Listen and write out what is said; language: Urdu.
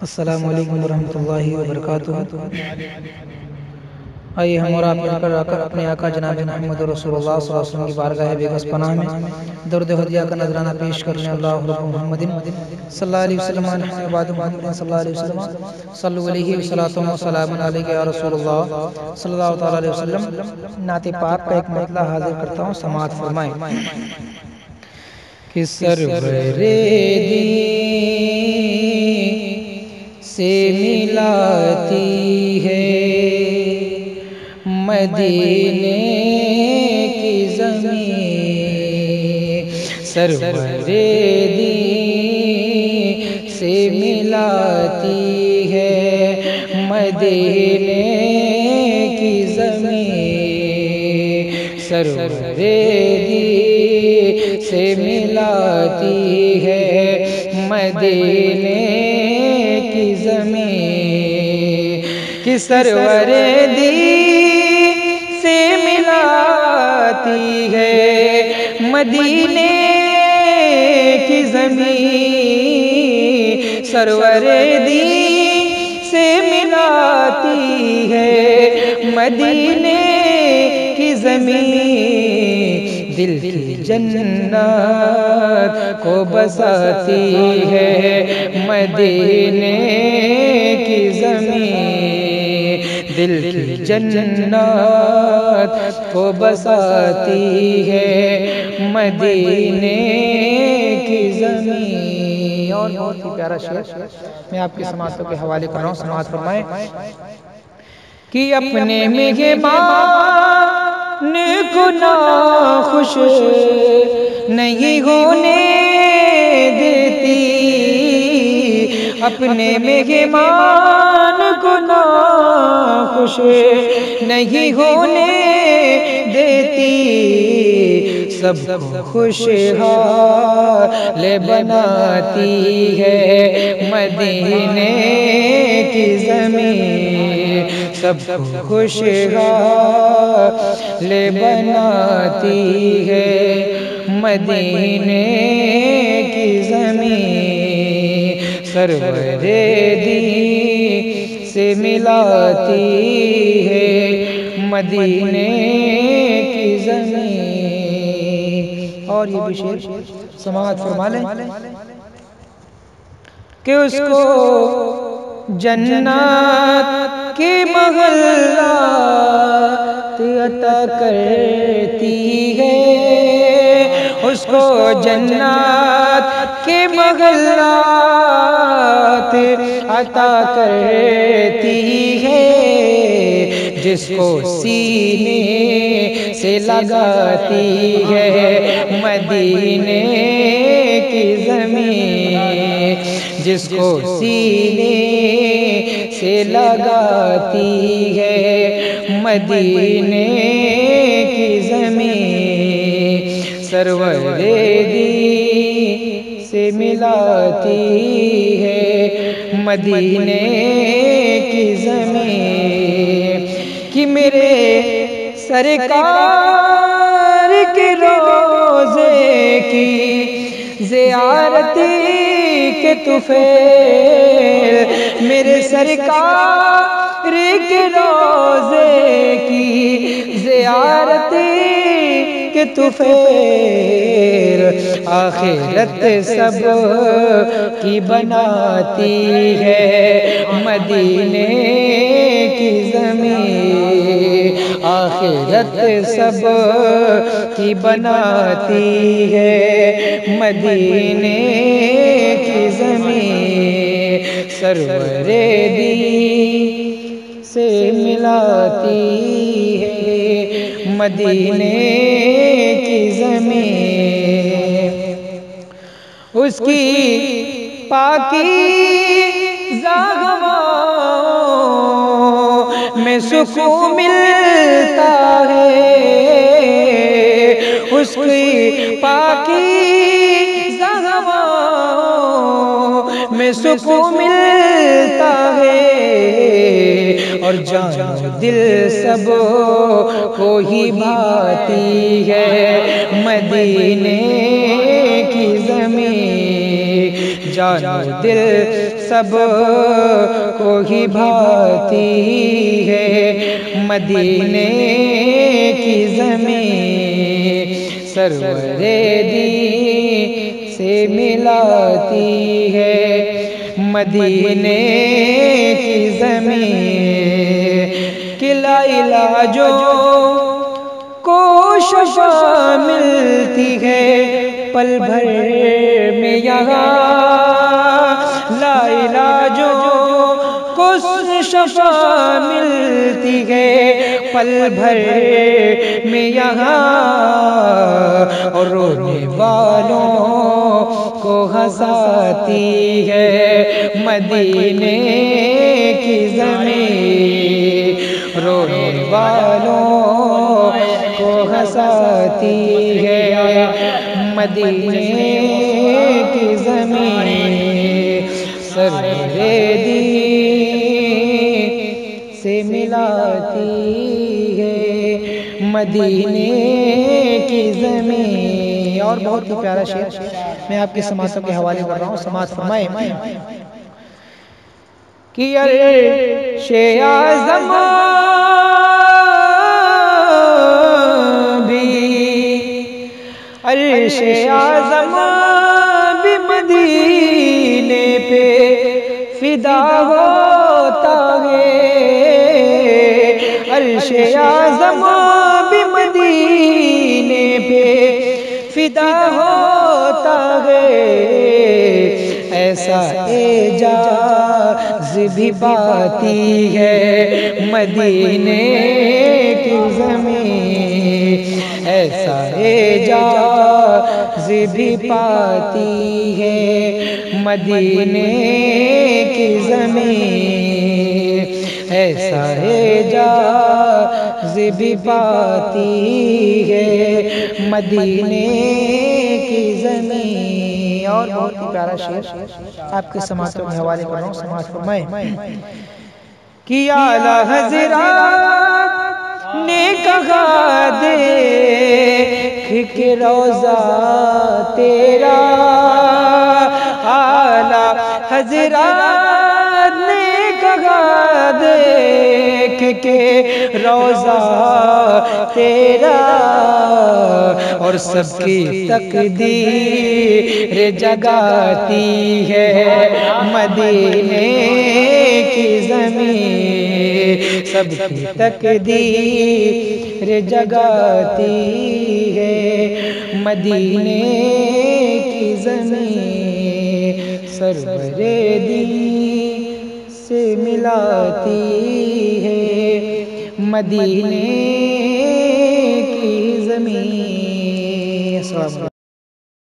السلام علیکم ورحمۃ اللہ وبرکاتہ۔ آئیے ہم اور آپ مل کر اپنے آقا جناب محمد رسول اللہ صلی اللہ علیہ وسلم کی بارگاہ بیگس پناہ میں درود ہدیہ کا نذرانہ پیش کرنے اللہ رب محمد صلی اللہ علیہ وسلم بعد محمد صلی اللہ علیہ وسلم صلو علیہ وسلم و سلام علیہ یا رسول اللہ صلی اللہ تعالیٰ علیہ وسلم۔ نعت پاک کا ایک مطلع حاضر کرتا ہوں، سماعت فرمائیں۔ کہ سرور دین سے ملاتی ہے مدینے کی زمین، سرور دین سے ملاتی ہے مدینے کی زمین، سرور دین سے ملاتی ہے مدینے کی زمین، کہ سرور دین سے ملاتی ہے مدینے کی زمین، سرور دین سے ملاتی ہے مدینے کی زمین، دل کی جنت کو بساتی ہے مدینے کی زمین، دل کی جنت کو بساتی ہے مدینے کی زمین۔ اور بہت ہی پیارا شعر میں آپ کی سماعتوں کے حوالے کر رہا ہوں، سماعت فرمائیں۔ کہ اپنے مہمان کو ناخوش نہیں ہونے دیتی، اپنے مہمان کو ناخوش نہیں ہونے دیتی، سب کو خوشحال بناتی ہے مدینے کی زمین، سب کو خوشحال بناتی ہے مدینے کی زمین، سرور دین سے ملاتی ہے مدینے کی زمین۔ اور یہ بھی شعر سماعت فرما لیں۔ کہ اس کو جنت کے محلات عطا کرتی ہے، اس کو جنت کے محلات عطا کرتی ہے، جس کو سینے سے لگاتی ہے مدینے کی زمین، جس کو سینے سے لگاتی ہے مدینے کی زمین، سرور دین سے ملاتی ہے مدینے کی زمین، کہ میرے سرکار کے روضے کی زیارتی کے طفیل، میرے سرکار کے روضے کی زیارتی کے طفیل، آخرت سب کی بناتی ہے مدینے کی زمین، آخرت سب کی بناتی ہے مدینے کی زمین، سرور دین سے ملاتی ہے مدینے کی زمین، اس کی پاکیزہ ہواؤں میں سکون ملتا ہے، اس کی پاکیزہ ہواؤں میں سکون ملتا ہے، اور جان و دل سب کو ہی بھاتی ہے مدینے کی زمین، جان و دل سب کو ہی بھاتی ہے مدینے کی زمین سرور دین سے ملاتی ہے مدینے کی زمین کہ لا علاجوں کو شفا ملتی ہے پل بھر میں یہاں لا علاجوں کو شفا ملتی ہے پل بھر میں یہاں اور رونے والوں کو ہنساتی ہے مدینے کی زمین رونے والوں کو ہنساتی ہے مدینے کی زمین سرور دین سے ملاتی ہے مدینے کی زمین اور بہت ہی پیارا شعر میں آپ کی سماعتوں کے حوالے کر رہا ہوں سماعت فرمائیں کہ عرش اعظم عرش اعظم بھی مدینے پہ فدا ہوتا ہے عرش اعظم بھی مدینے پہ فدا ہوتا ہے ایسا اعجاز بھی پاتی ہے مدینے کی زمین ایسا اعجاز بھی پاتی ہے مدینے کی زمین ایسا اعجاز بھی پاتی ہے مدینے کی زمین اور بہت ہی پیارا شعر آپ کے سماعتوں کے حوالے کر رہا ہوں سماعت فرمائیں کہ اعلیٰ حضرات نے کہا دیکھ کے روضہ تیرا اعلیٰ حضرات نے کہا دیکھ کے روضہ تیرا اور سب کی تقدیر جگاتی ہے مدینے کی زمین سب کی تقدیر جگاتی ہے مدینے کی زمین سرور دین سے ملاتی ہے مدینے